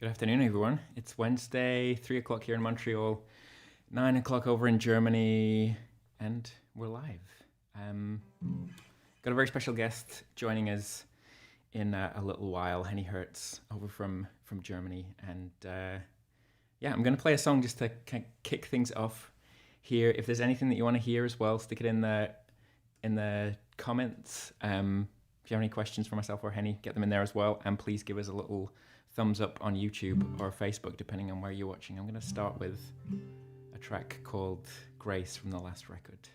Good afternoon, everyone. It's Wednesday, 3 o'clock here in Montreal, 9 o'clock over in Germany, and we're live. Got a very special guest joining us in a little while, Henny Herz, over from Germany. And yeah, I'm going to play a song just to kind of kick things off here. If there's anything that you want to hear as well, stick it in the comments. If you have any questions for myself or Henny, get them in there as well. And please give us a little thumbs up on YouTube or Facebook, depending on where you're watching. I'm going to start with a track called Grace from the last record.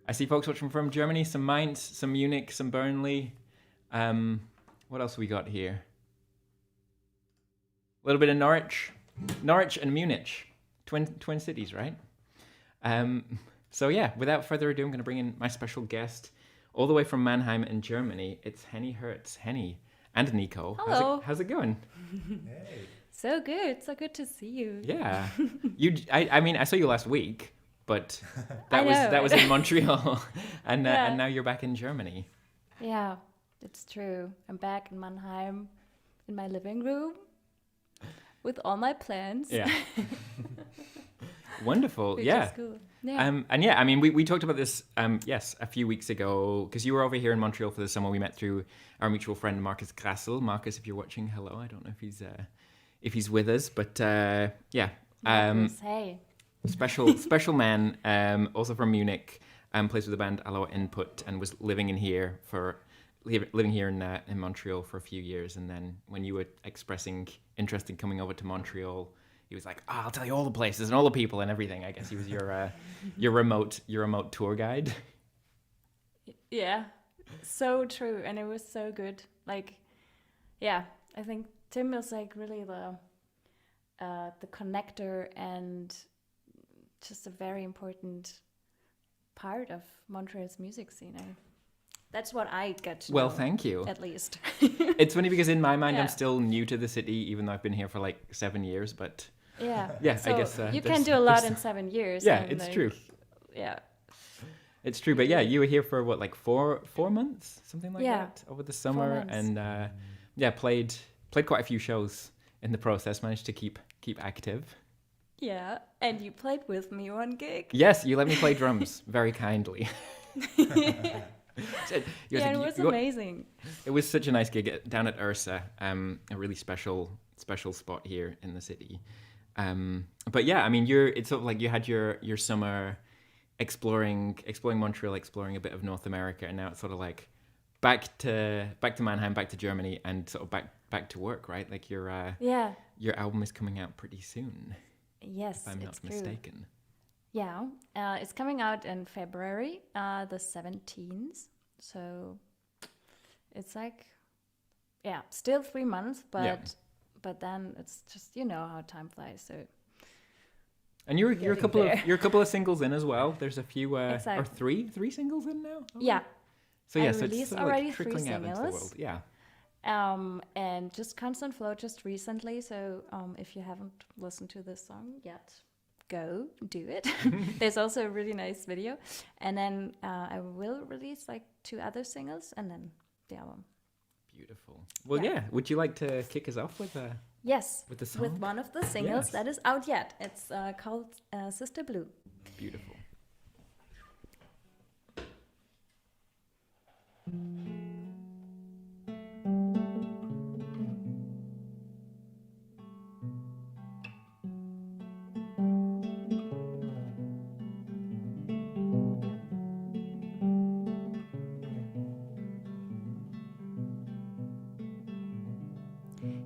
I see folks watching from Germany, some Mainz, some Munich, some Burnley. What else we got here? A little bit of Norwich and Munich, twin cities, right? So yeah, without further ado, I'm going to bring in my special guest, all the way from Mannheim in Germany. It's Henny Herz, Henny and Nico. Hello. How's it going? Hey. So good to see you. Yeah, I mean, I saw you last week. But that was in Montreal, and now you're back in Germany. Yeah, it's true. I'm back in Mannheim, in my living room, with all my plants. Yeah. Wonderful. Which yeah. is cool. Yeah. And yeah, I mean, we talked about this a few weeks ago, because you were over here in Montreal for the summer. We met through our mutual friend Marcus Grassel. Marcus, if you're watching, hello. I don't know if he's with us, but yeah. Marcus, hey. Special man, also from Munich, plays with the band Aloha Input, and was living here in Montreal for a few years. And then when you were expressing interest in coming over to Montreal, he was like, I'll tell you all the places and all the people and everything. I guess he was your remote tour guide. Yeah, so true, and it was so good. Like, yeah, I think Tim was like really the connector and just a very important part of Montreal's music scene. That's what I get to Well, know, thank you. at least. It's funny because in my mind, Yeah. I'm still new to the city, even though I've been here for like 7 years. But Yeah, I guess you can do a lot in 7 years. Yeah, and, it's like, true. Yeah, It's true. But yeah, you were here for what, like four months, something like Yeah, that, over the summer, months. and played quite a few shows in the process. Managed to keep active. yeah. And you played with me one gig. Yes, you let me play drums very kindly. So Yeah, it was amazing. It was such a nice gig down at Ursa, a really special spot here in the city. But yeah, I mean, it's sort of like you had your summer exploring Montreal, exploring a bit of North America, and now it's sort of like back to Mannheim, back to Germany, and sort of back to work, right? Like your album is coming out pretty soon, Yes, if I'm it's not true. mistaken. Yeah, it's coming out in February, the 17th. So it's like, still 3 months, but then it's just, you know how time flies. So And you're a couple of singles in as well. There's a few or Exactly. three singles in now. yeah, So I yeah, so it's released sort of already like 3 trickling out into the singles. world. Yeah. And just Constant Flow just recently. So if you haven't listened to this song yet, go do it. There's also a really nice video. And then I will release like 2 other singles and then the album. Beautiful. Well, yeah. Would you like to kick us off with Yes, with the song? with one of the singles that is out yet. It's called Sister Blue. Beautiful.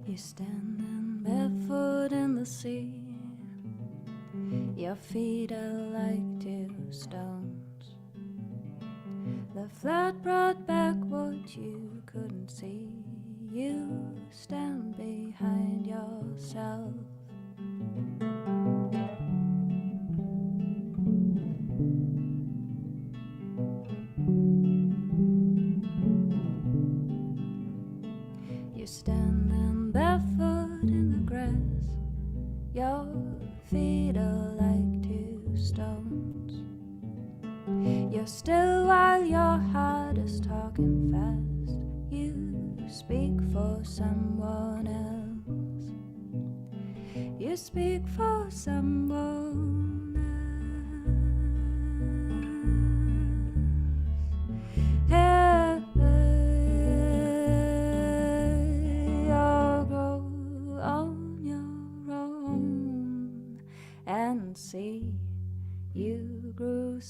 You're standing barefoot in the sea. Your feet are like 2 stones. The flood brought back what you couldn't see. You stand behind yourself. You're standing barefoot in the grass. Your feet are like 2 stones. You're still while your heart is talking fast. You speak for someone else. You speak for someone else. Hey, you'll grow on your own and see you grew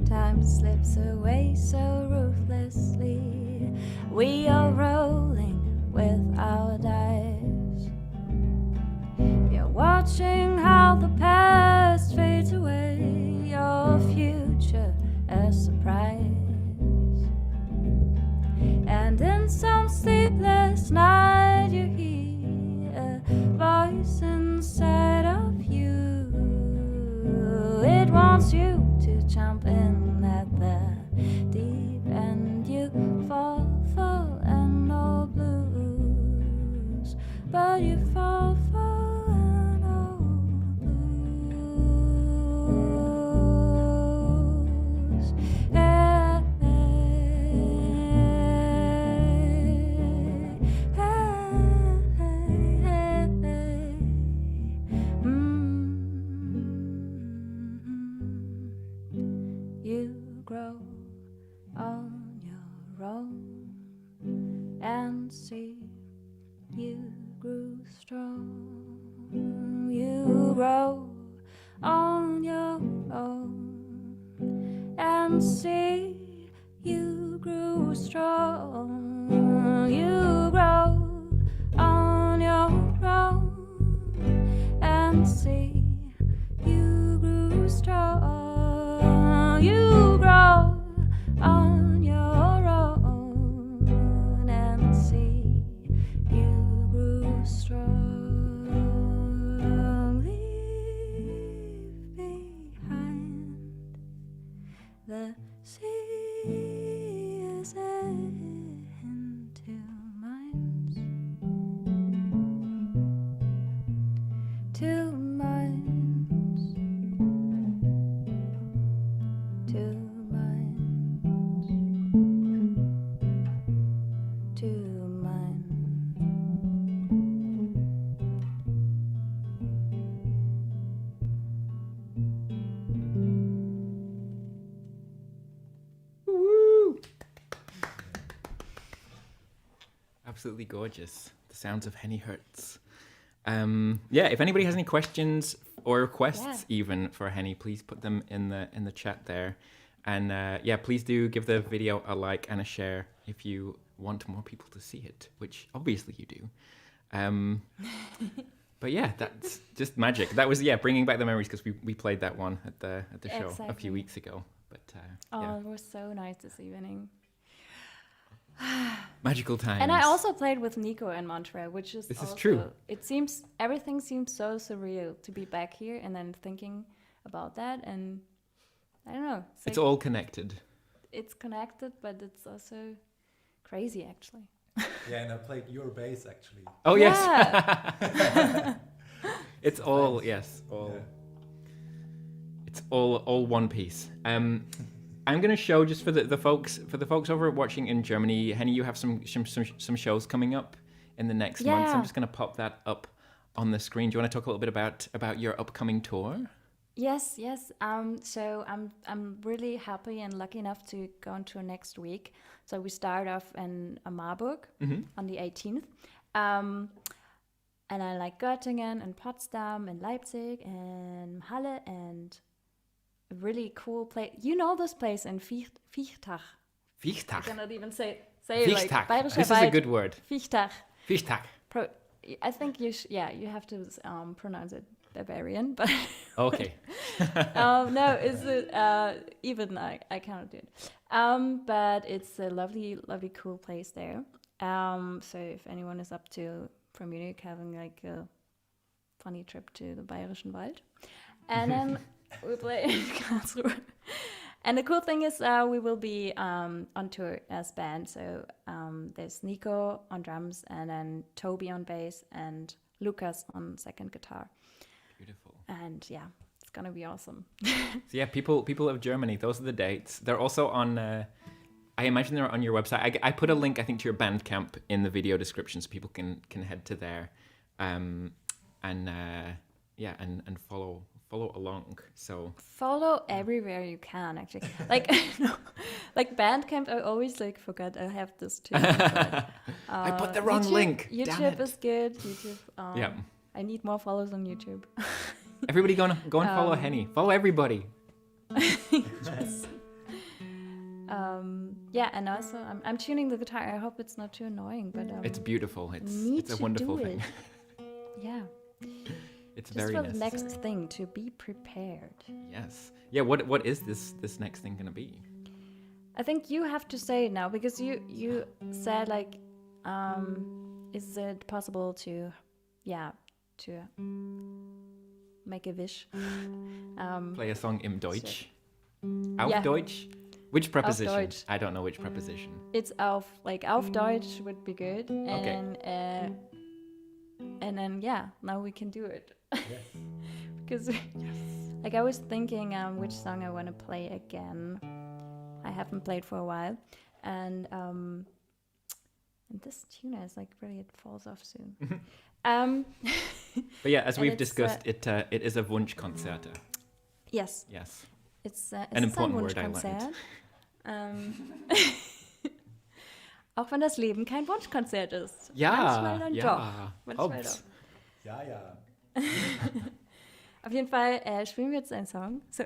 Time slips away so ruthlessly. We are rolling with our dice. You're watching how the past fades away. Your future a surprise. And in some sleepless night you hear a voice inside of you. It wants you to jump in at the deep end. You fall for an old blues, but you fall for an old blues. Hey, You grow on your own and see you grew strong. You grow on your own and see you grew strong. You grow absolutely gorgeous. The sounds of Henny Herz. Yeah, if anybody has any questions or requests even for Henny, please put them in the chat there. And yeah, please do give the video a like and a share if you want more people to see it, which obviously you do. But yeah, that's just magic. That was bringing back the memories because we played that one at the show a few weeks ago. But it was so nice this evening. Magical times. And I also played with Nico in Montreal, which is this is true. Everything seems so surreal to be back here and then thinking about that, and I don't know. It's all connected. It's connected, but it's also crazy actually. Yeah, and I played your bass actually. Oh yes. It's all It's all one piece. I'm gonna show just for the folks over watching in Germany. Henny, you have some shows coming up in the next month. So I'm just gonna pop that up on the screen. Do you want to talk a little bit about your upcoming tour? Yes. So I'm really happy and lucky enough to go on tour next week. So we start off in Marburg on the 18th. And I like Göttingen and Potsdam and Leipzig and Halle and a really cool place. You know this place in Viechtach. Viechtach. I cannot even say Viechtach. like Bayerischer This is a good word. Viechtach. Viechtach. I think you have to pronounce it Bavarian, but okay. no, is it even I cannot do it. But it's a lovely, cool place there. So if anyone is up to from Munich having like a funny trip to the Bayerischen Wald, and then we play in Karlsruhe. And the cool thing is we will be on tour as band. So there's Nico on drums, and then Toby on bass, and Lucas on second guitar. Beautiful. And yeah, it's gonna be awesome. So yeah, people of Germany, those are the dates. They're also on. I imagine they're on your website. I put a link, I think, to your Bandcamp in the video description, so people can head to there, and follow along. So follow everywhere you can, actually. Like like Bandcamp, I always like forget I have this too. But, I put the wrong link. YouTube is good. YouTube. I need more followers on YouTube. Everybody go and follow Henny. Follow everybody. Yes. Yeah, and also I'm tuning the guitar. I hope it's not too annoying, but it's beautiful. It's a wonderful thing. Yeah. It's just very for the next thing, to be prepared. Yes. Yeah. What is this next thing gonna be? I think you have to say it now, because you said like, is it possible to make a wish? Play a song im Deutsch. Auf Deutsch. Which preposition? Auf Deutsch. I don't know which preposition. It's auf Deutsch would be good. And then now we can do it. Yes. Because like I was thinking which song I want to play again. I haven't played for a while, and this tune is like really, it falls off soon. But yeah, as we've discussed, it is a Wunschkonzert. Yes. Yes. It's an important word I learned. Auch wenn das Leben kein Wunschkonzert ist. Ja. Manchmal dann doch. Manchmal Hops. doch. Ja. Auf jeden Fall spielen wir jetzt einen Song. So,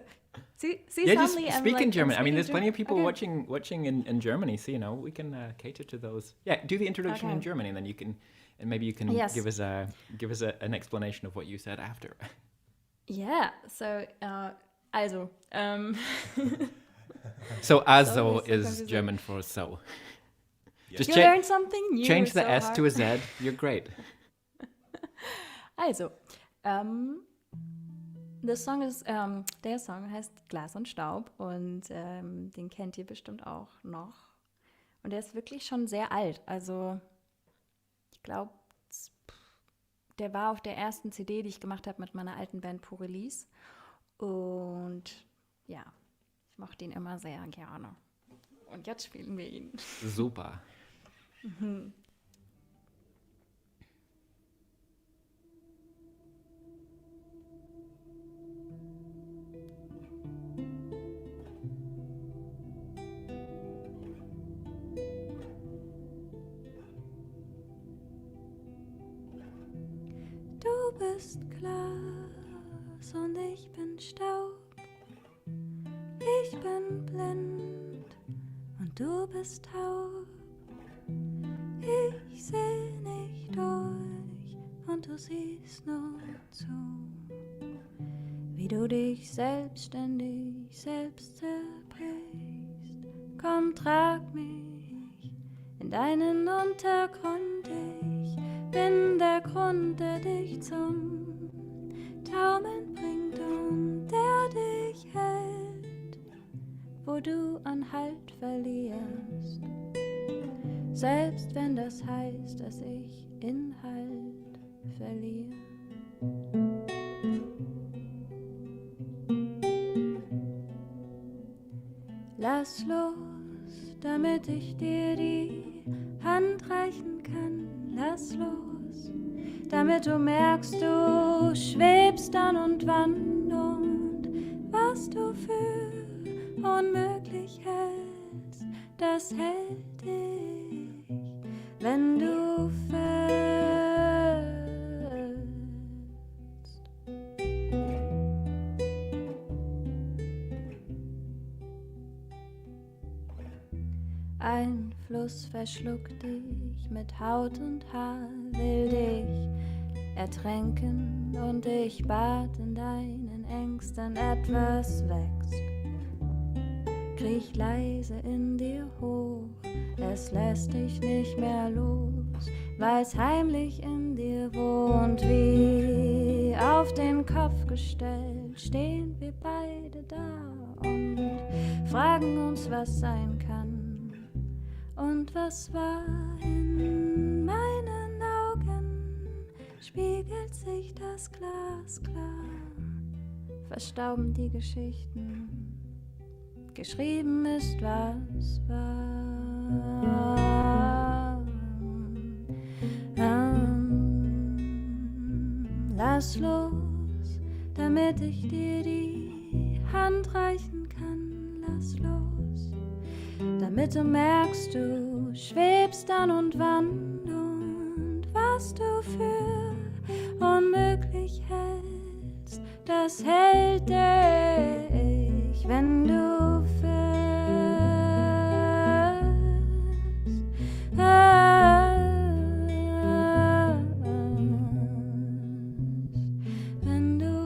just speak in German. I mean, there's plenty of people watching in Germany, so we can cater to those. Yeah, do the introduction in Germany, and then maybe you can give us an explanation of what you said after. Yeah. So also. So also is German for so. Yes. Just you learned something new. Change the so S hard. to a Z. You're great. Also, der Song heißt Glas und Staub, und den kennt ihr bestimmt auch noch. Und der ist wirklich schon sehr alt. Also ich glaube, der war auf der ersten CD, die ich gemacht habe mit meiner alten Band Purelise. Und ja, ich mochte ihn immer sehr gerne. Und jetzt spielen wir ihn. Super. bist Glas und ich bin Staub. Ich bin blind und du bist taub. Ich seh nicht durch und du siehst nur zu, wie du dich selbstständig selbst zerbrichst. Komm, trag mich in deinen Untergrund. Ich bin der Grund, der dich zum Taumeln bringt und der dich hält, wo du an Halt verlierst. Selbst wenn das heißt, dass ich Inhalt verliere. Lass los, damit ich dir die Hand reichen kann. Lass los, damit du merkst, du schwebst dann und wann und was du für unmöglich hältst, das hält dich, wenn du fällst. Ein Fluss verschluckt dich mit Haut und Haar, will dich ertränken und ich bat in deinen Ängsten, etwas wächst. Kriech leise in dir hoch, es lässt dich nicht mehr los, weil's heimlich in dir wohnt. Wie auf den Kopf gestellt stehen wir beide da und fragen uns, was sein kann. Und was war in meinen Augen, spiegelt sich das Glas klar, verstauben die Geschichten, geschrieben ist, was war. Lass los, damit ich dir die Hand reichen kann. Lass los, damit du merkst, du schwebst dann und wann und was du für unmöglich hältst, das hält dich, wenn du fällst. Wenn du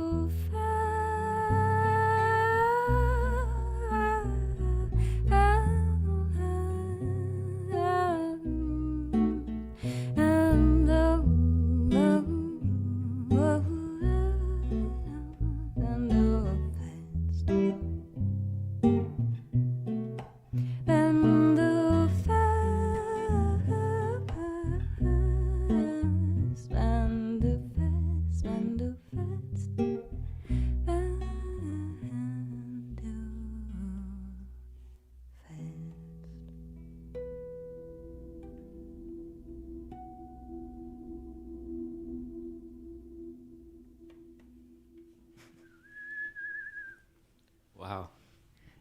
Wow.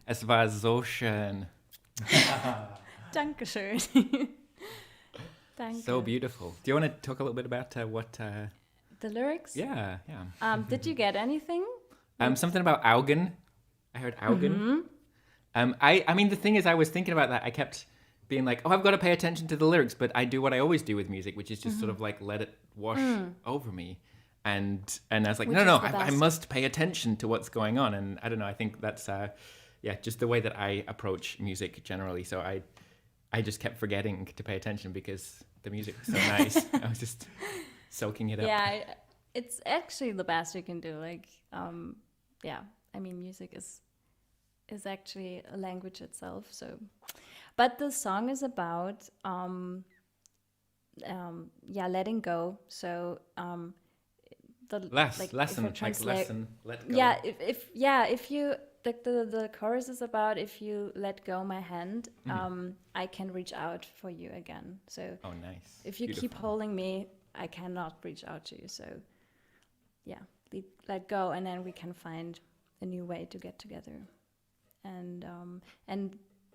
Es war so schön. Dankeschön. Danke. So beautiful. Do you want to talk a little bit about what... The lyrics? yeah. Did you get anything? Something about Augen. I heard Augen. I mean, the thing is, I was thinking about that. I kept being like, oh, I've got to pay attention to the lyrics, but I do what I always do with music, which is just sort of like let it wash over me. And I was like, Which no, is the I best. must pay attention to what's going on. And I don't know, I think that's, just the way that I approach music generally. So I just kept forgetting to pay attention because the music was so nice. I was just soaking it up. Yeah, it's actually the best you can do. Like, I mean, music is actually a language itself. So, but the song is about, letting go. So, Lesson, let go. Yeah, if you the chorus is about if you let go my hand, I can reach out for you again. So oh, nice. if you keep holding me, I cannot reach out to you. So yeah, let go, and then we can find a new way to get together. And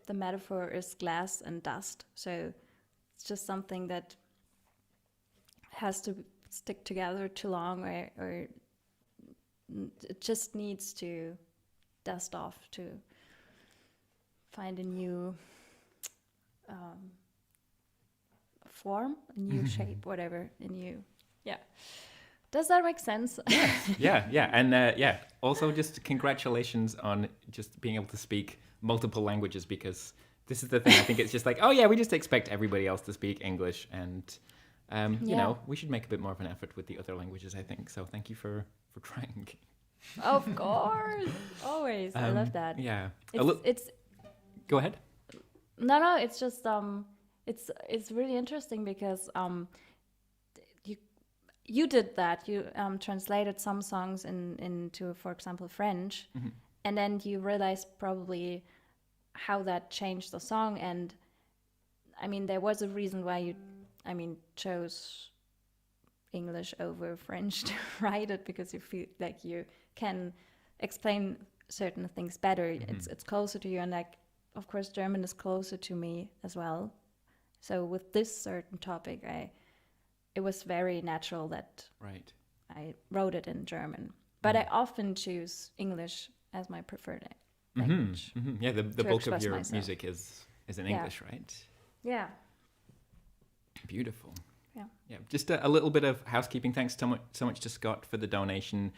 the metaphor is glass and dust. So it's just something that has to stick together too long, or it just needs to dust off to find a new form, a new shape, whatever, a new, yeah. Does that make sense? Yeah. And also just congratulations on just being able to speak multiple languages, because this is the thing. I think it's just like, oh yeah, we just expect everybody else to speak English, and you know, we should make a bit more of an effort with the other languages, I think. So thank you for trying. Of course, always. I love that. Yeah. It's Go ahead. no. It's just it's really interesting because you did that. You translated some songs into, for example, French, and then you realized probably how that changed the song. And I mean, there was a reason why you, chose English over French to write it, because you feel like you can explain certain things better. It's closer to you, and like, of course, German is closer to me as well. So with this certain topic, it was very natural that I wrote it in German. But I often choose English as my preferred language. Yeah, the bulk of your myself. music is in English, right? Yeah. Beautiful. Yeah. Just a little bit of housekeeping. Thanks so much to Scott for the donation.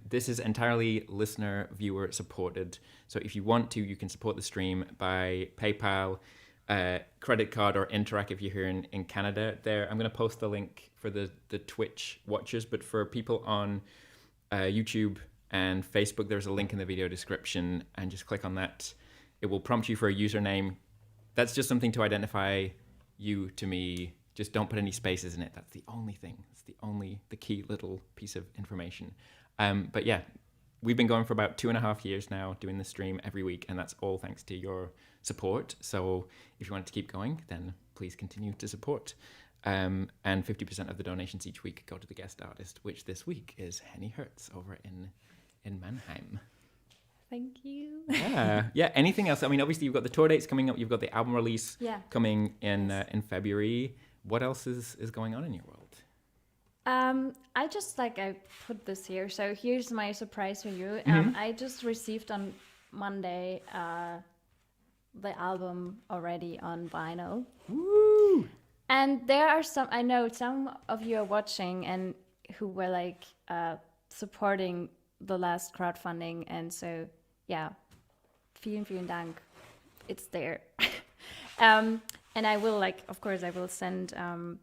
This is entirely listener, viewer supported. So if you want to, you can support the stream by PayPal, credit card, or Interac if you're here in Canada. There, I'm going to post the link for the Twitch watchers, but for people on YouTube and Facebook, there's a link in the video description, and just click on that. It will prompt you for a username. That's just something to identify you to me. Just don't put any spaces in it. That's the only thing. It's the key little piece of information. But yeah, we've been going for about 2.5 years now, doing the stream every week, and that's all thanks to your support. So if you want it to keep going, then please continue to support. And 50% of the donations each week go to the guest artist, which this week is Henny Herz over in Mannheim. Thank you. Yeah. Anything else? I mean, obviously you've got the tour dates coming up. You've got the album release coming in February. What else is going on in your world? I put this here. So here's my surprise for you. I just received on Monday the album already on vinyl. Woo! And there are I know some of you are watching and who were like supporting the last crowdfunding. And so, yeah, vielen Dank. It's there. And I will, of course, I will send,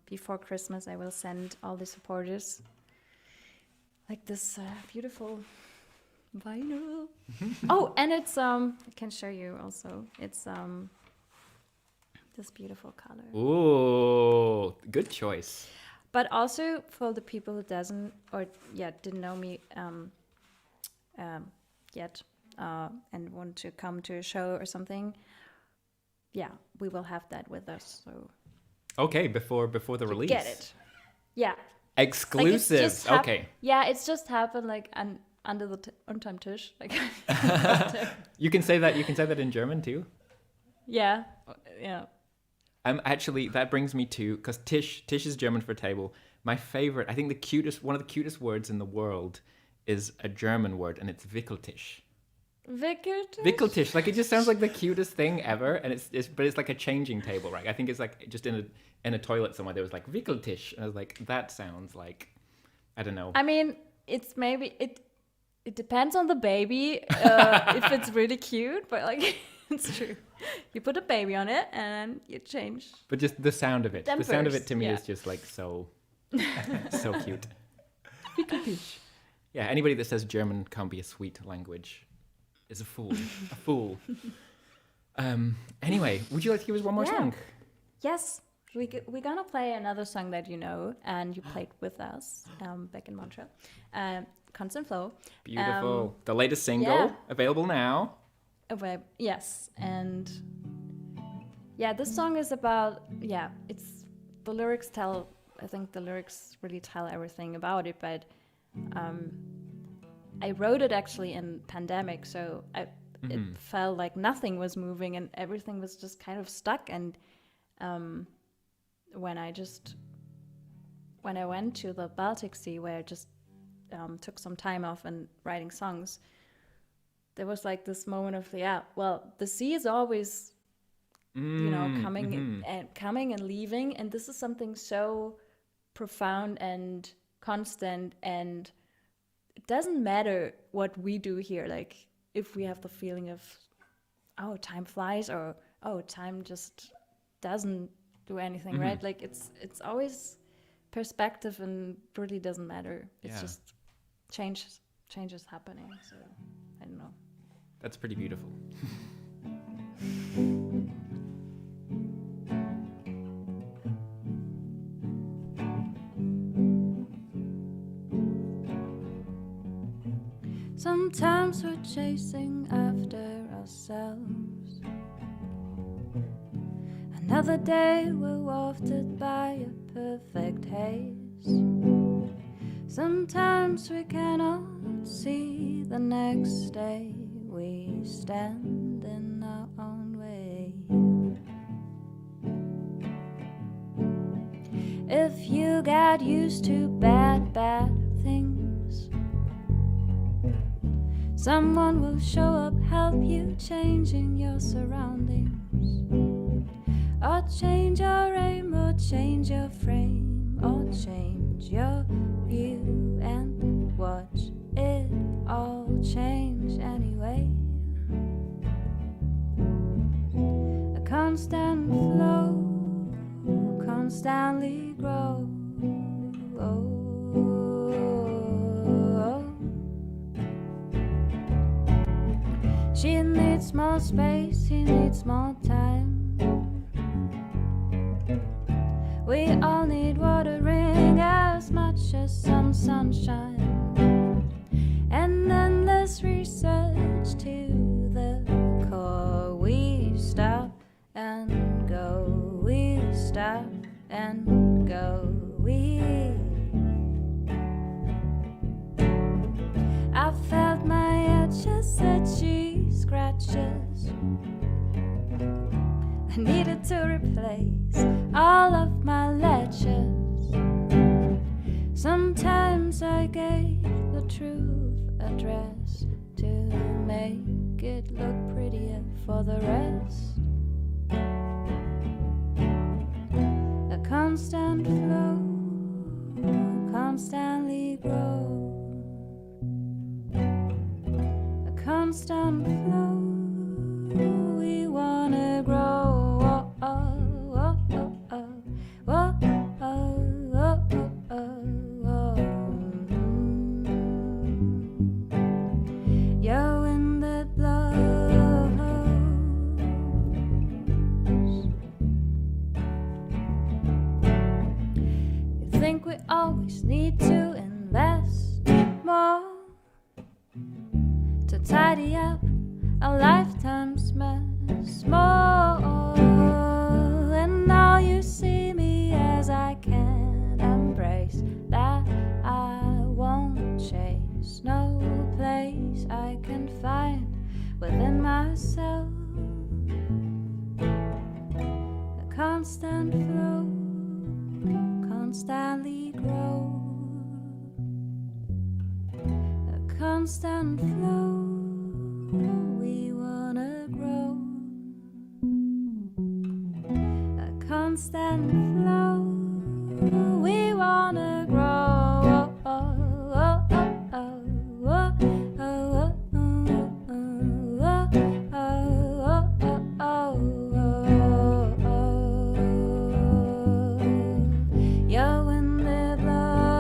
before Christmas, I will send all the supporters this beautiful vinyl. Oh, and it's, I can show you also. It's this beautiful color. Ooh, good choice. But also for the people who didn't know me yet and want to come to a show or something, yeah, we will have that with us. So okay, before the release. Get it? Yeah. Exclusive. Okay. Yeah, it's just happened under the unterm Tisch. You can say that. You can say that in German too. Yeah. Actually, that brings me to, because Tisch is German for table. My favorite, I think one of the cutest words in the world is a German word, and it's Wickeltisch. Wickeltisch, it just sounds like the cutest thing ever, and but it's like a changing table, right? I think it's like just in a toilet somewhere there was like Wickeltisch, and I was like, that sounds like, I don't know. I mean, it's maybe it depends on the baby if it's really cute, but it's true. You put a baby on it and you change. But just the sound of it, Them the sound of first, it to me yeah. is just so cute. Wickeltisch. Yeah, anybody that says German can't be a sweet language is a fool. A fool. Anyway, would you like to give us one more song? Yes. We're gonna play another song that you know and you played with us back in Montreal. Constant Flow. Beautiful. The latest single, available now. Yes. And this song is about, it's the lyrics I think the lyrics really tell everything about it, but I wrote it actually in pandemic, so it felt like nothing was moving and everything was just kind of stuck. And when I just when I went to the Baltic Sea, where I just took some time off and writing songs, there was like this moment of, the sea is always, coming and leaving, and this is something so profound and constant, and it doesn't matter what we do here, like if we have the feeling of, oh, time flies, or oh, time just doesn't do anything, right? Like it's always perspective, and really doesn't matter. It's just changes happening. So I don't know. That's pretty beautiful. Sometimes we're chasing after ourselves. Another day we're wafted by a perfect haze. Sometimes we cannot see the next day. We stand in our own way. If you get used to bad things, someone will show up, help you changing your surroundings. Or change your aim, or change your frame, or change your view and watch it all change anyway. A constant flow, constantly grow. She needs more space, he needs more time. We all need watering as much as some sunshine, and endless research to the core. We stop and go, we stop and go, I felt my edges, itchy scratches. I needed to replace all of my ledges. Sometimes I gave the truth address to make it look prettier for the rest. A constant flow, constantly grow. A constant flow, we wanna grow. Your wind that blows. You think we always need to invest more to tidy up a lifetime's mess more, and now you see me as I can't embrace that I won't chase. No place I can find within myself. A constant flow, constantly grow. A constant flow, we wanna grow. A constant flow, we wanna grow. Your wind that blows,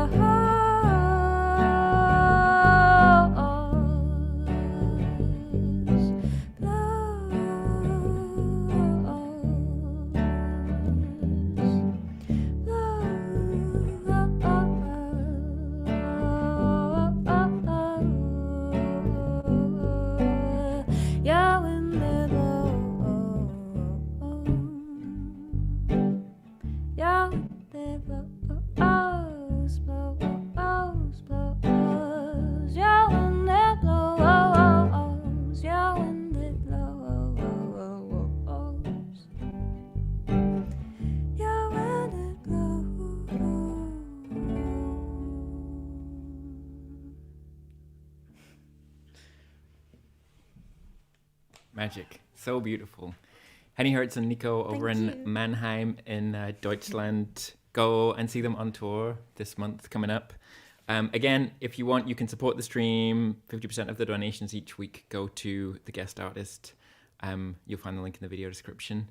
your wind that blows, your wind that blows, blows, blows, your wind that blows, your wind that blows, your wind that blows. Magic. So beautiful. Henny Herz and Nico over in you. Mannheim in Deutschland. Go and see them on tour this month coming up. Again, if you want, you can support the stream. 50% of the donations each week go to the guest artist. You'll find the link in the video description.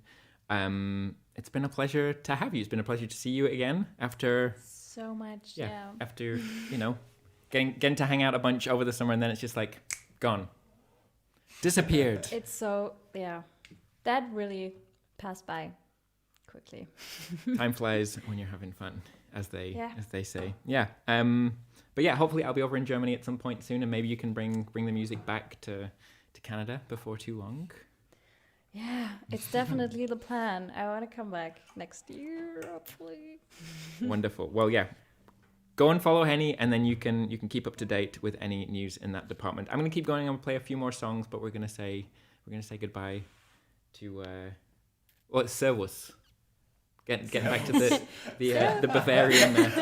It's been a pleasure to have you. It's been a pleasure to see you again after So much, yeah. after getting to hang out a bunch over the summer, and then it's just like gone, disappeared. It's so, yeah. That really passed by quickly. Time flies when you're having fun, as they say. Yeah. But yeah, hopefully I'll be over in Germany at some point soon, and maybe you can bring the music back to Canada before too long. Yeah, it's definitely the plan. I want to come back next year, hopefully. Wonderful. Well, yeah. Go and follow Henny, and then you can keep up to date with any news in that department. I'm gonna keep going. I'm gonna play a few more songs, but we're gonna say goodbye to it's Servus. Getting back to the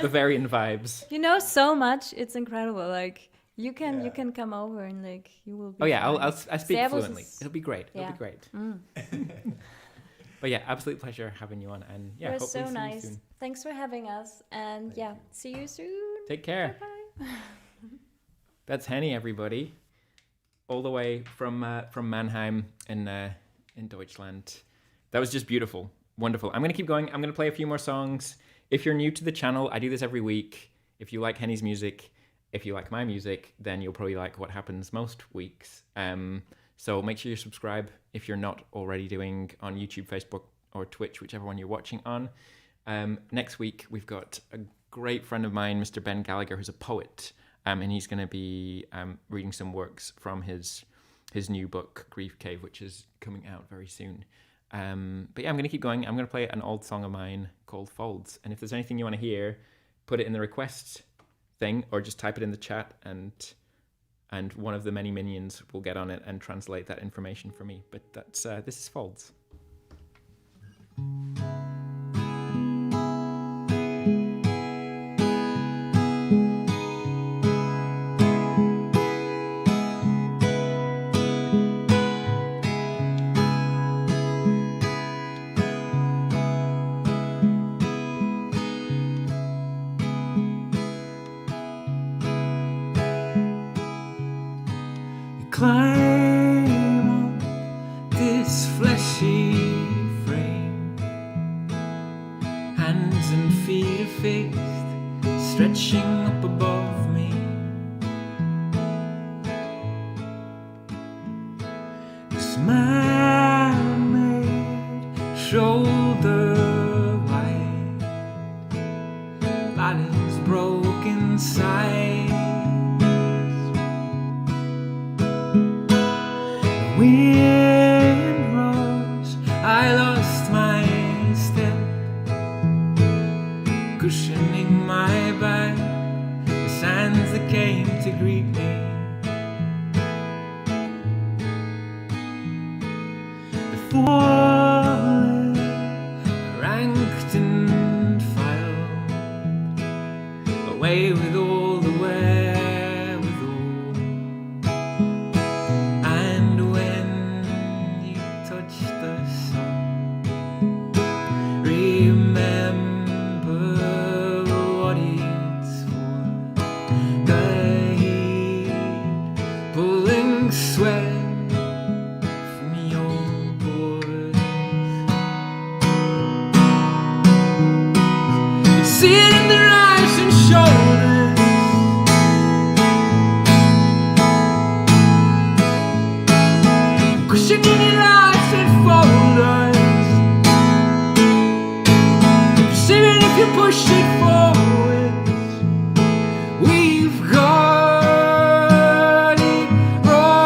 Bavarian vibes. You know so much. It's incredible. Like you can come over and like you will be. Oh yeah, fine. I speak Servus fluently. is- It'll be great. It'll Yeah. be great. But yeah, absolute pleasure having you on, and yeah, It was hopefully so see you nice. soon. Thanks for having us, and see you soon. Take care. Bye. That's Henny, everybody, all the way from Mannheim in Deutschland. That was just beautiful, wonderful. I'm gonna keep going. I'm gonna play a few more songs. If you're new to the channel, I do this every week. If you like Henny's music, if you like my music, then you'll probably like what happens most weeks. So make sure you subscribe if you're not already doing on YouTube, Facebook, or Twitch, whichever one you're watching on. Next week, we've got a great friend of mine, Mr. Ben Gallagher, who's a poet, and he's going to be reading some works from his new book, Grief Cave, which is coming out very soon. But yeah, I'm going to keep going. I'm going to play an old song of mine called Folds. And if there's anything you want to hear, put it in the request thing, or just type it in the chat, and one of the many minions will get on it and translate that information for me. But that's this is Folds. Climb up this fleshy frame, hands and feet are fixed, stretching up above me. This man-made shoulder wide, light is broken sides. Wind rose, I lost my step, cushioning my back, the sands that came to greet me. The fallen, ranked and filed, away with all the wherewithal. And when you touch the sun, remember what it's for. The heat pulling sweat from your pores. You see it in their eyes and shoulders. Cushioning your lives and folders. Even if you push it forwards, we've got it wrong.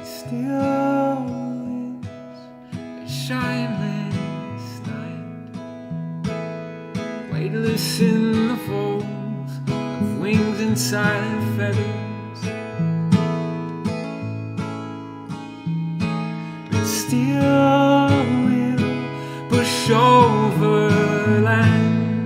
Still is a shineless night, weightless in the folds of wings and silent feathers. But still will push over land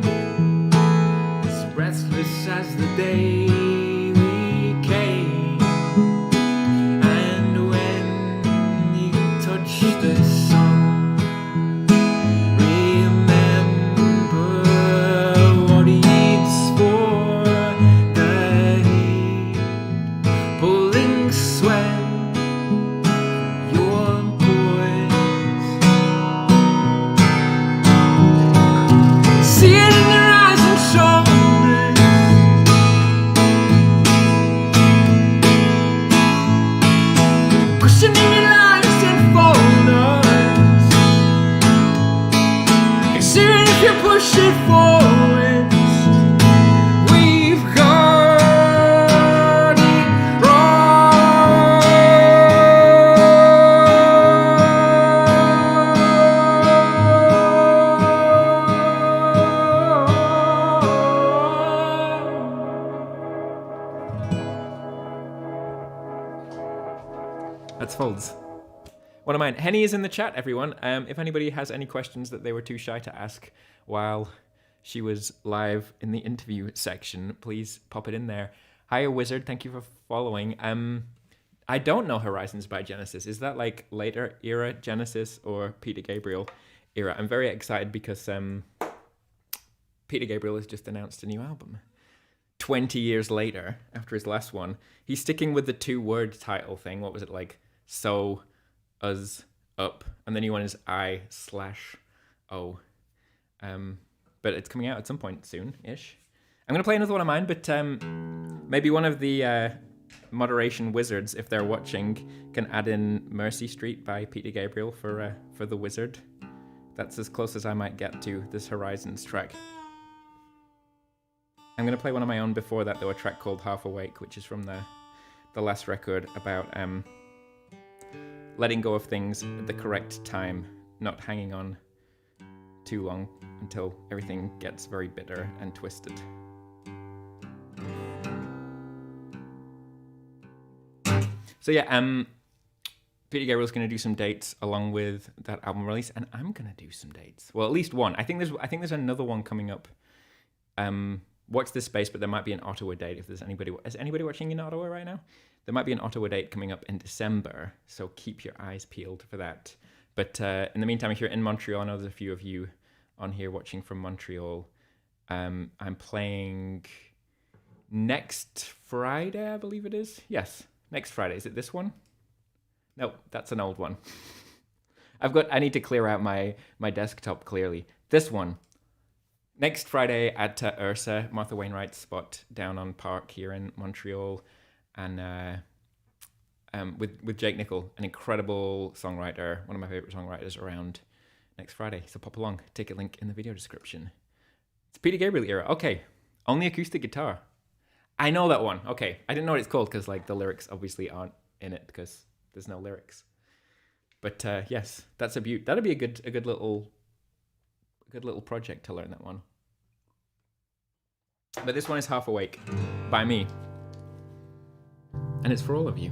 That's Folds. One of mine. Henny is in the chat, everyone. If anybody has any questions that they were too shy to ask while she was live in the interview section, please pop it in there. Hiya, Wizard. Thank you for following. I don't know Horizons by Genesis. Is that like later era Genesis or Peter Gabriel era? I'm very excited because Peter Gabriel has just announced a new album. 20 years later, after his last one, he's sticking with the 2-word title thing. What was it, like So, Us, Up, and the new one is I/O. But it's coming out at some point soon-ish. I'm going to play another one of mine, but maybe one of the moderation wizards, if they're watching, can add in Mercy Street by Peter Gabriel for the wizard. That's as close as I might get to this Horizons track. I'm going to play one of my own before that, though, a track called Half Awake, which is from the last record about letting go of things at the correct time, not hanging on too long until everything gets very bitter and twisted. So yeah, Peter Gabriel's going to do some dates along with that album release, and I'm going to do some dates. Well, at least one. I think there's another one coming up. Watch this space, but there might be an Ottawa date if there's anybody. Is anybody watching in Ottawa right now? There might be an Ottawa date coming up in December, so keep your eyes peeled for that. But in the meantime, if you're in Montreal, I know there's a few of you on here watching from Montreal. I'm playing next Friday, I believe it is. Yes, next Friday. Is it this one? No, that's an old one. I need to clear out my desktop clearly. This one. Next Friday at Ursa, Martha Wainwright's spot down on Park here in Montreal, and with Jake Nickel, an incredible songwriter, one of my favorite songwriters around, next Friday. So pop along, take a link in the video description. It's Peter Gabriel era. Okay, only acoustic guitar. I know that one. Okay, I didn't know what it's called because like the lyrics obviously aren't in it because there's no lyrics. But yes, that's a beaut. That'd be a good little project to learn that one. But this one is Half Awake by me. And it's for all of you.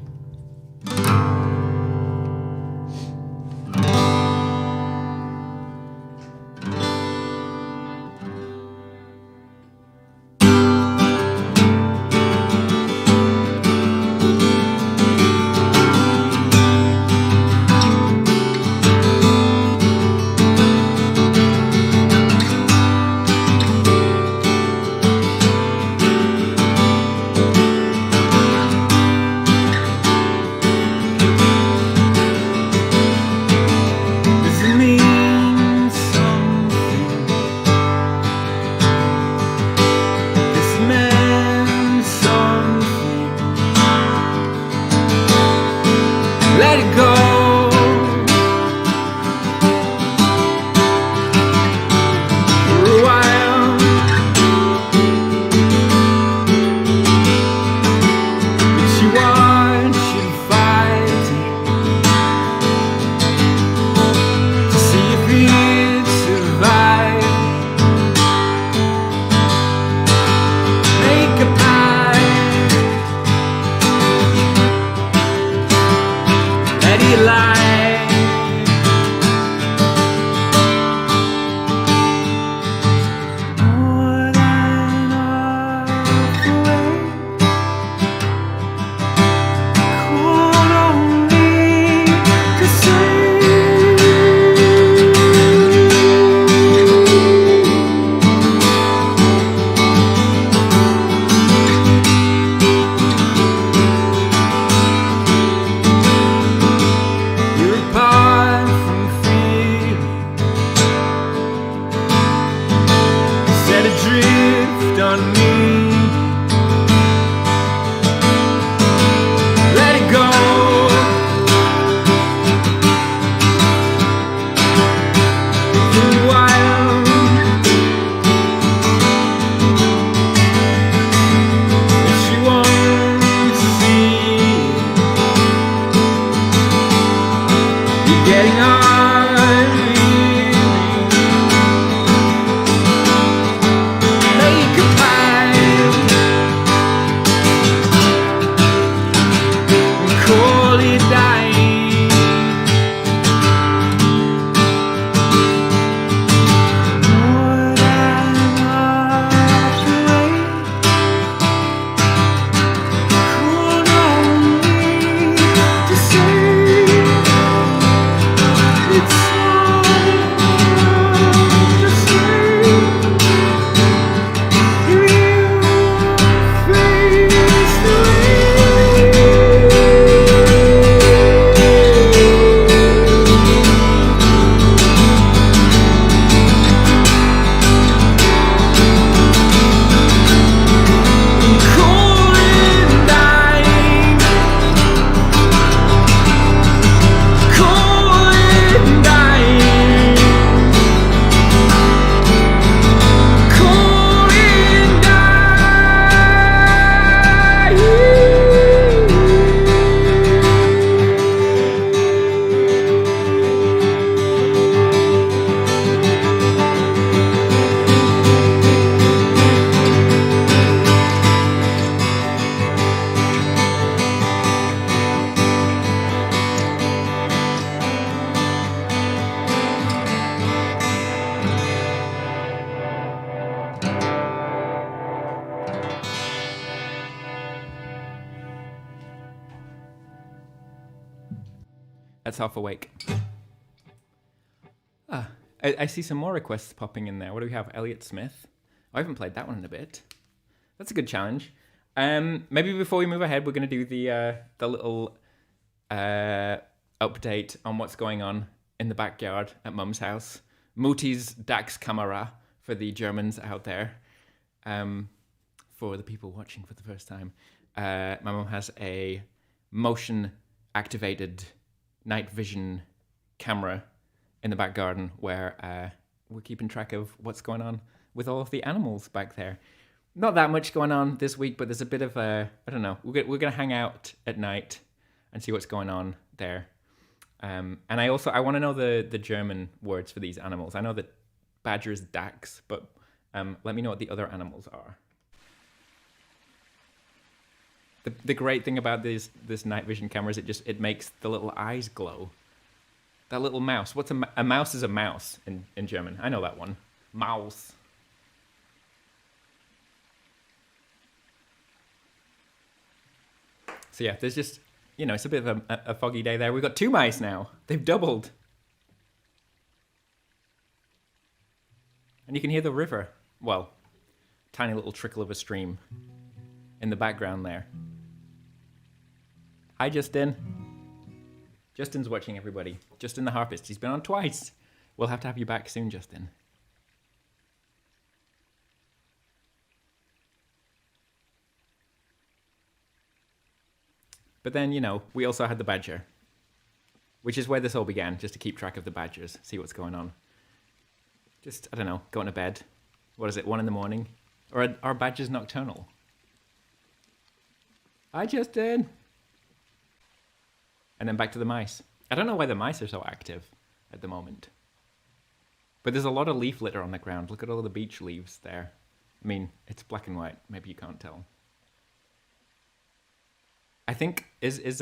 That's half awake. Ah, I see some more requests popping in there. What do we have? Elliot Smith. I haven't played that one in a bit. That's a good challenge. Maybe before we move ahead, we're going to do the little update on what's going on in the backyard at Mum's house. Muti's Dagskamera for the Germans out there. For the people watching for the first time. My mum has a motion-activated night vision camera in the back garden where we're keeping track of what's going on with all of the animals back there. Not that much going on this week, but there's a bit of a, I don't know, we're going to hang out at night and see what's going on there. And I want to know the German words for these animals. I know that badger is Dachs, but let me know what the other animals are. The great thing about this night vision camera is it makes the little eyes glow. That little mouse. What's a mouse is a mouse in German. I know that one. Maus. So yeah, there's just, it's a bit of a foggy day there. We've got 2 mice now. They've doubled. And you can hear the river. Well, tiny little trickle of a stream in the background there. Hi, Justin. Justin's watching, everybody. Justin the harpist. He's been on twice. We'll have to have you back soon, Justin. But then, we also had the badger, which is where this all began, just to keep track of the badgers, see what's going on. Just, I don't know, going to bed. What is it, 1 in the morning? Or are badgers nocturnal? Hi, Justin. And then back to the mice. I don't know why the mice are so active at the moment. But there's a lot of leaf litter on the ground. Look at all the beech leaves there. I mean, it's black and white. Maybe you can't tell. I think is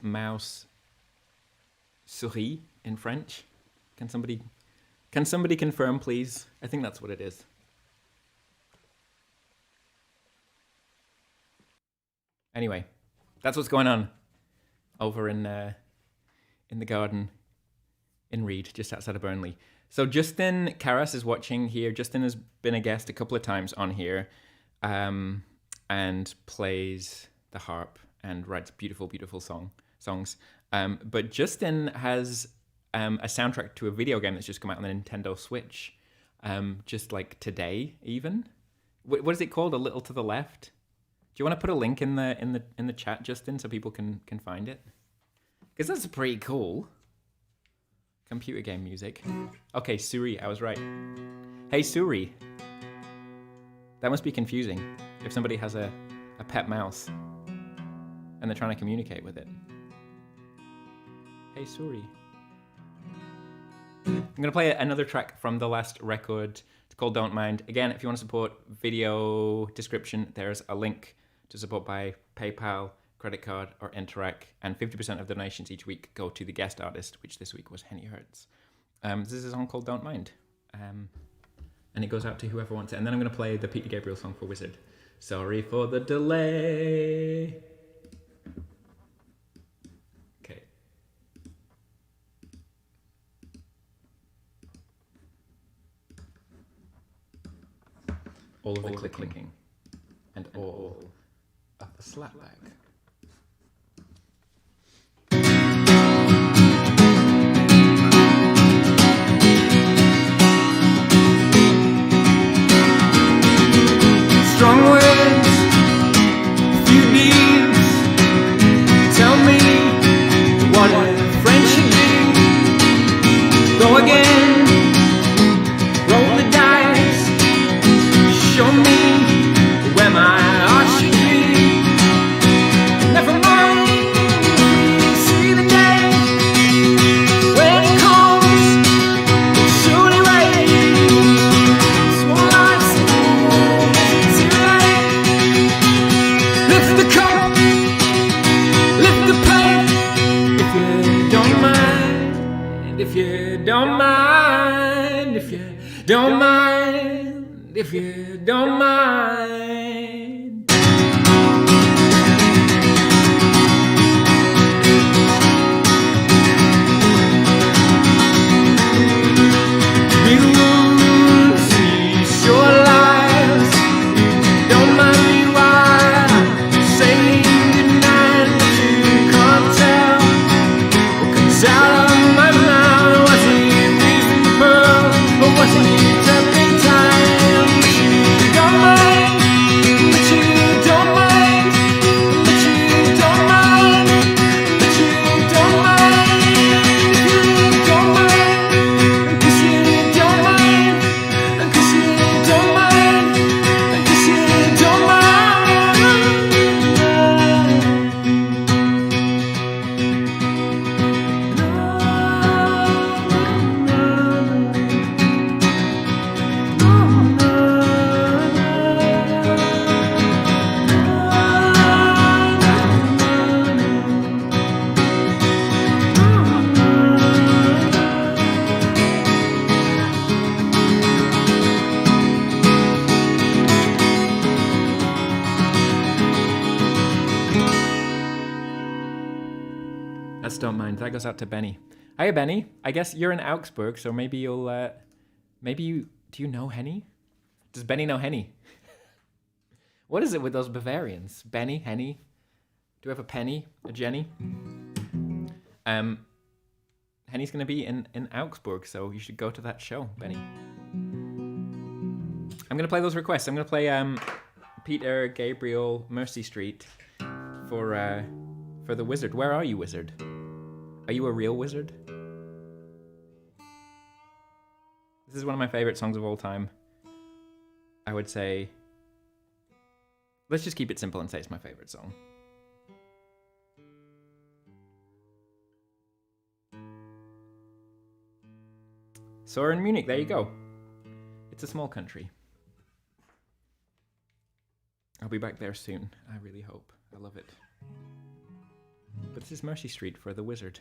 mouse souris in French? Can somebody confirm, please? I think that's what it is. Anyway, that's what's going on over in the garden in Reed, just outside of Burnley. So Justin Karras is watching here. Justin has been a guest a couple of times on here, and plays the harp and writes beautiful, beautiful songs. But Justin has a soundtrack to a video game that's just come out on the Nintendo Switch, just like today even. What is it called? A Little to the Left. Do you want to put a link in the chat, Justin, so people can find it? Because that's pretty cool. Computer game music. Okay, Suri, I was right. Hey, Suri. That must be confusing if somebody has a pet mouse and they're trying to communicate with it. Hey, Suri. I'm going to play another track from the last record. It's called Don't Mind. Again, if you want to support, video description, there's a link to support by PayPal, credit card, or Interac. And 50% of donations each week go to the guest artist, which this week was Henny Herz. This is a song called Don't Mind. And it goes out to whoever wants it. And then I'm going to play the Peter Gabriel song for Wizard. Sorry for the delay. Okay. All of the clicking and all of the slapback. Strong words, few deeds. Tell me what a friend should do. Go again, roll the dice. Show me where my heart should be. Never mind, see the day when it comes. It's surely right. So I say, too late. Lift the cup, lift the plate. If you don't mind, if you don't mind, if you don't mind, if you don't mind. Let's Don't Mind. That goes out to Benny. Hiya, Benny. I guess you're in Augsburg, so maybe you'll... maybe you... Do you know Henny? Does Benny know Henny? What is it with those Bavarians? Benny, Henny? Do we have a Penny? A Jenny? Henny's going to be in Augsburg, so you should go to that show, Benny. I'm going to play those requests. I'm going to play Peter Gabriel Mercy Street for the Wizard. Where are you, Wizard? Are you a real wizard? This is one of my favorite songs of all time. I would say... Let's just keep it simple and say it's my favorite song. So we're in Munich, there you go. It's a small country. I'll be back there soon, I really hope. I love it. But this is Mercy Street for the Wizard.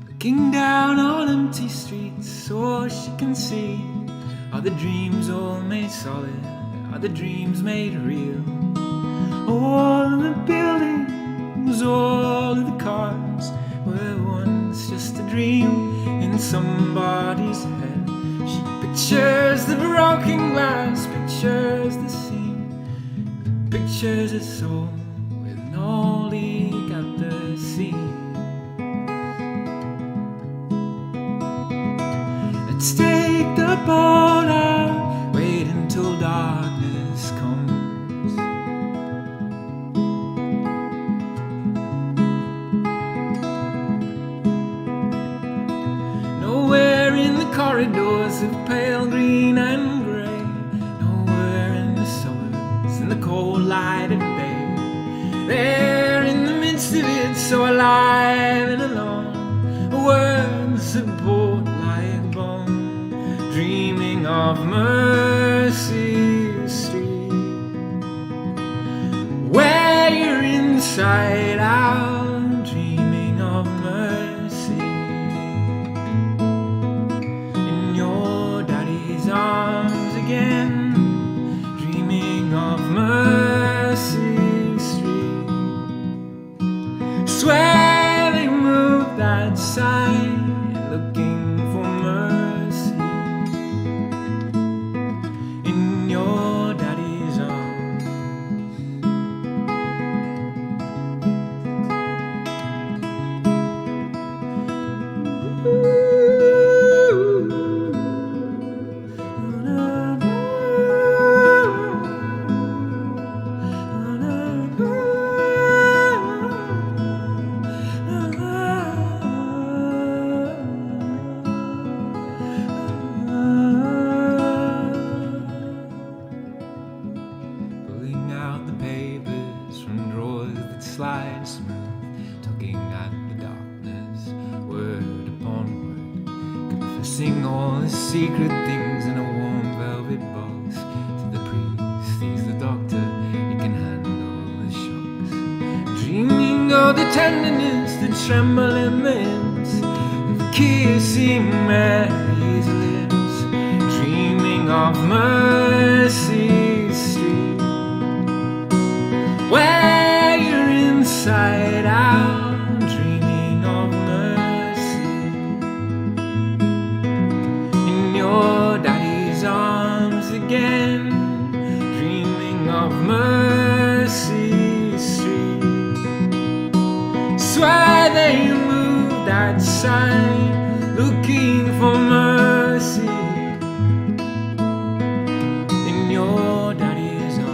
Looking down on empty streets, all she can see are the dreams all made solid, are the dreams made real. All of the buildings, all of the cars were once just a dream in somebody's head. She pictures the broken glass, pictures the scene, pictures us all with no leak at the sea. Let's take the boat out, wait until darkness comes. Nowhere in the corridors of pale green and grey, nowhere in the suburbs, in the cold light of day. There in the midst of it, so alive and alone, words that brought like bone, dreaming of Mercy Street, where you're inside out, dreaming of mercy, in your daddy's arms again, dreaming of Mercy Street. Swear they moved that sign, looking for mercy in your daddy's arms. Pulling out the papers from drawers that slide smooth, tugging at the darkness, word upon word, confessing all the secret things in a warm velvet box. To the priest, he's the doctor, he can handle the shocks. Dreaming of the tenderness, the tremble in the hips, of kissing Mary's lips, dreaming of Mercy Street, where you're inside out, dreaming of mercy, in your daddy's arms again, dreaming of Mercy Street. Swear they moved that sign, looking for mercy in your daddy's arms.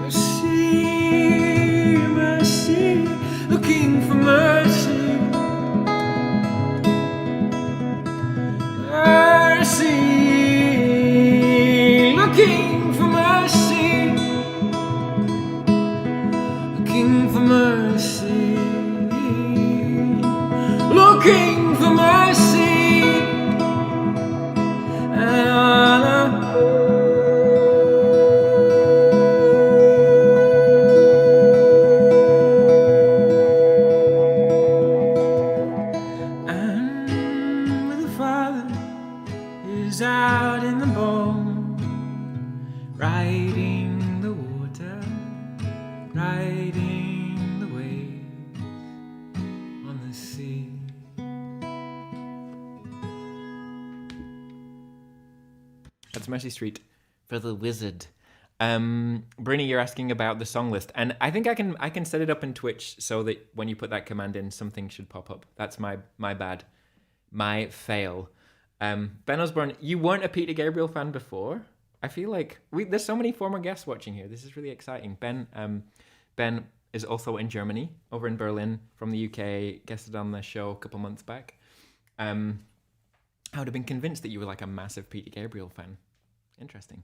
Mercy, mercy, looking for mercy. Mercy, looking for mercy, looking for mercy, looking for mercy. who's out in the boat, riding the water, riding the waves on the sea. That's Mercy Street for the Wizard. Brinny, you're asking about the song list, and I think I can set it up in Twitch so that when you put that command in, something should pop up. That's my bad, my fail. Ben Osborne, you weren't a Peter Gabriel fan before. I feel like there's so many former guests watching here. This is really exciting. Ben is also in Germany, over in Berlin, from the UK. Guested on the show a couple months back. I would have been convinced that you were like a massive Peter Gabriel fan. Interesting.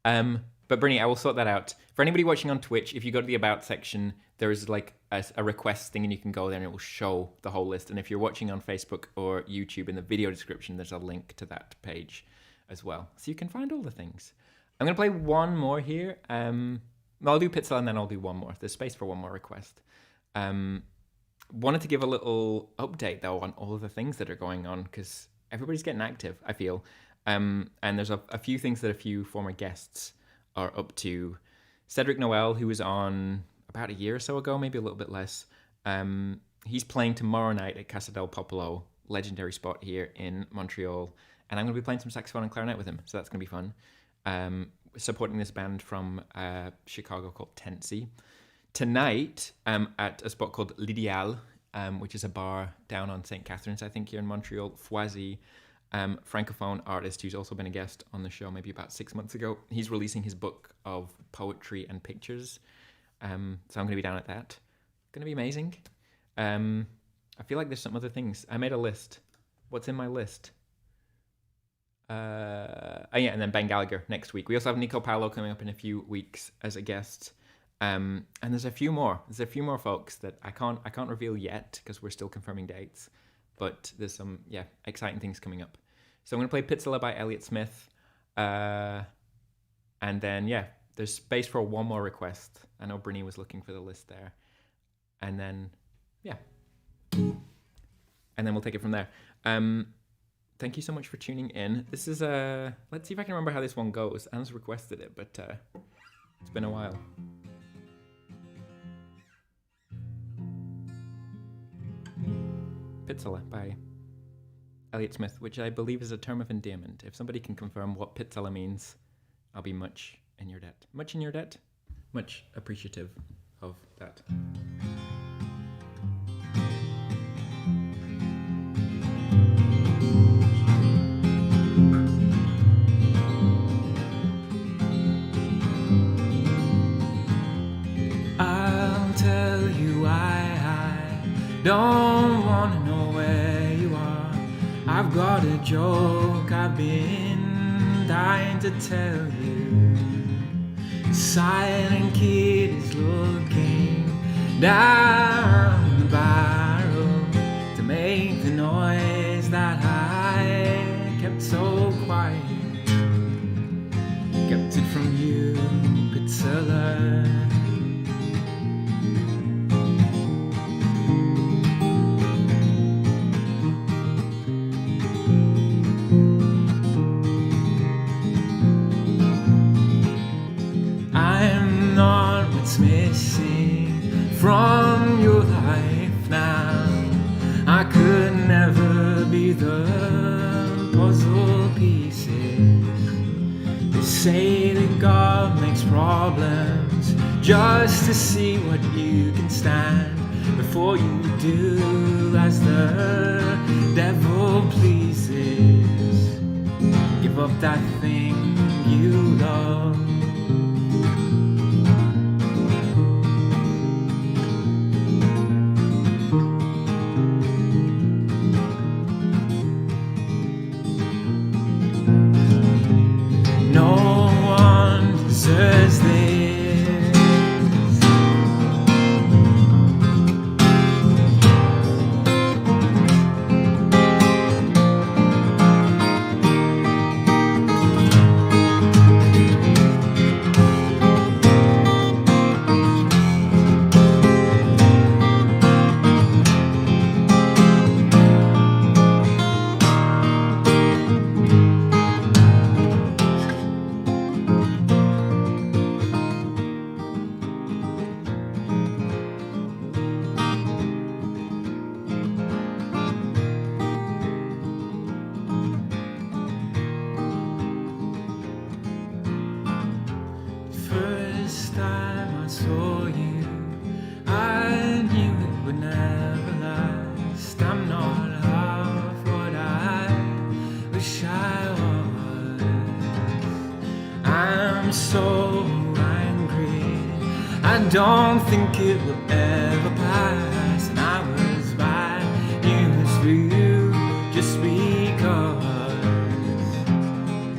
But Brittany, I will sort that out. For anybody watching on Twitch, if you go to the About section, there is like a request thing and you can go there and it will show the whole list. And if you're watching on Facebook or YouTube, in the video description, there's a link to that page as well. So you can find all the things. I'm going to play one more here. I'll do Pitzel and then I'll do one more. There's space for one more request. Wanted to give a little update though on all of the things that are going on because everybody's getting active, I feel. And there's a few things that a few former guests are up to. Cedric Noel, who was on about a year or so ago, maybe a little bit less. He's playing tomorrow night at Casa del Popolo, legendary spot here in Montreal. And I'm going to be playing some saxophone and clarinet with him, so that's going to be fun. Supporting this band from Chicago called Tensi. Tonight, at a spot called L'Ideal, which is a bar down on St. Catharines, I think, here in Montreal, Foisy, francophone artist who's also been a guest on the show maybe about 6 months ago. He's releasing his book of poetry and pictures. So I'm going to be down at that. Going to be amazing. I feel like there's some other things. I made a list. What's in my list? And then Ben Gallagher next week. We also have Nico Paolo coming up in a few weeks as a guest. And there's a few more. There's a few more folks that I can't reveal yet because we're still confirming dates. But there's some exciting things coming up. So I'm going to play Pizzella by Elliott Smith. And then, there's space for one more request. I know Brinny was looking for the list there. And then, and then we'll take it from there. Thank you so much for tuning in. This is let's see if I can remember how this one goes. Anne's requested it, but it's been a while. Pizzella by Elliott Smith, which I believe is a term of endearment. If somebody can confirm what Pizzella means, I'll be much in your debt. Much in your debt? Much appreciative of that. I'll tell you why I don't wanna know where you are. I've got a joke I've been dying to tell you. The silent kid is looking down the barrel to make the noise that I kept so quiet. Kept it from you, Pizzella. Missing from your life now. I could never be the puzzle pieces. They say that God makes problems just to see what you can stand before you do as the devil pleases. Give up that thing you love. Says this. I'm so angry. I don't think it will ever pass. And I was bad news for you just because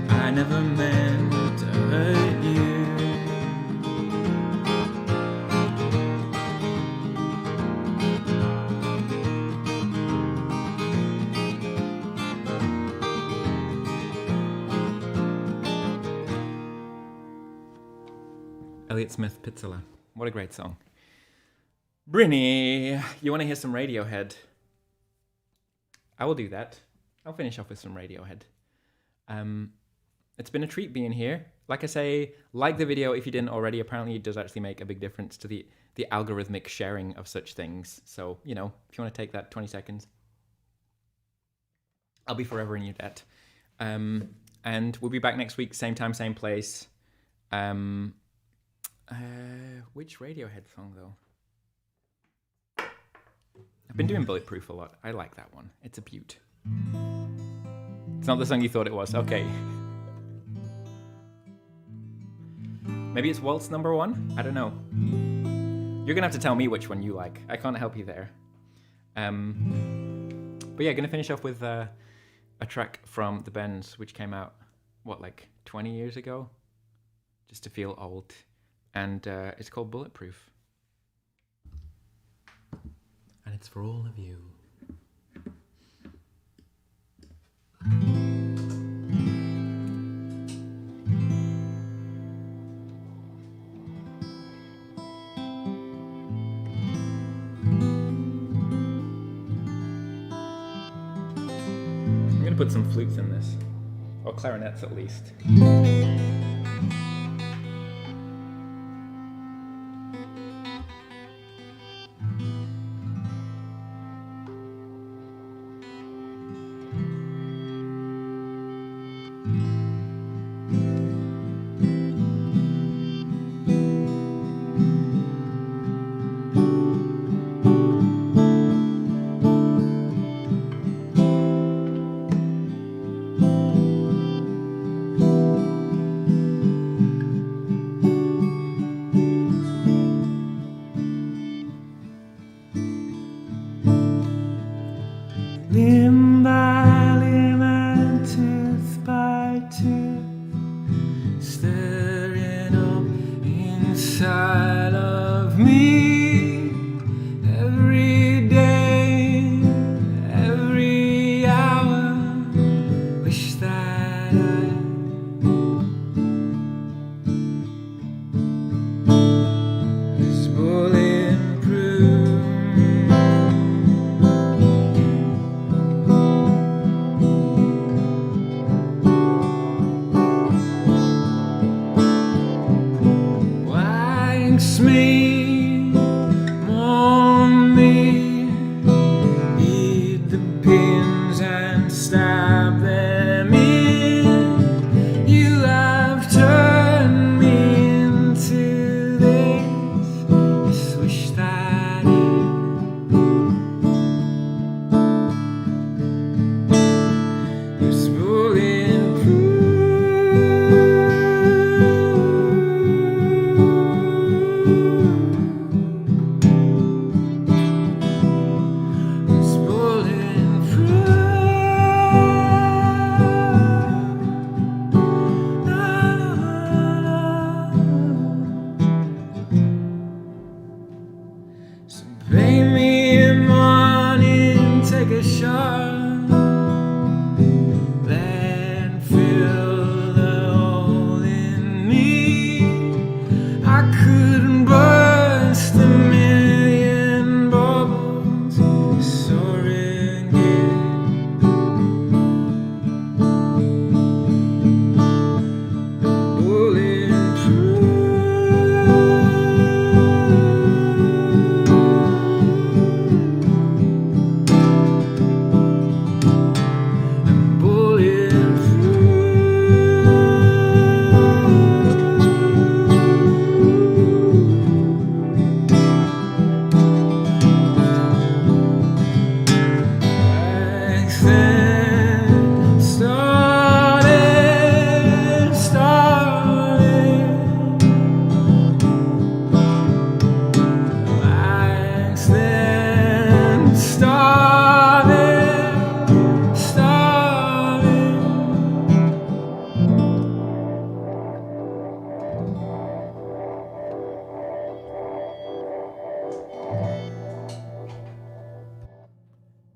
I never meant to hurt you. Elliott Smith, Pizzala. What a great song. Brinny, you want to hear some Radiohead? I will do that. I'll finish off with some Radiohead. It's been a treat being here. Like I say, like the video if you didn't already. Apparently it does actually make a big difference to the algorithmic sharing of such things. So, you know, if you want to take that 20 seconds, I'll be forever in your debt. And we'll be back next week, same time, same place. Which Radiohead song, though? I've been doing Bulletproof a lot. I like that one. It's a beaut. It's not the song you thought it was. Okay. Maybe it's Waltz number 1? I don't know. You're going to have to tell me which one you like. I can't help you there. But yeah, going to finish off with a track from The Bends, which came out, what, like 20 years ago? Just to feel old. And it's called Bulletproof. And it's for all of you. I'm going to put some flutes in this. Or clarinets at least.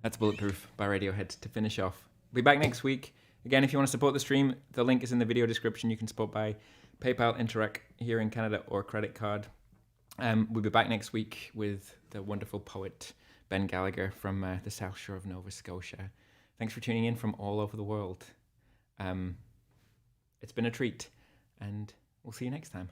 That's Bulletproof by Radiohead to finish off. We'll be back next week. Again, if you want to support the stream, the link is in the video description. You can support by PayPal, Interac here in Canada, or credit card. We'll be back next week with the wonderful poet Ben Gallagher from the South Shore of Nova Scotia. Thanks for tuning in from all over the world. It's been a treat, and we'll see you next time.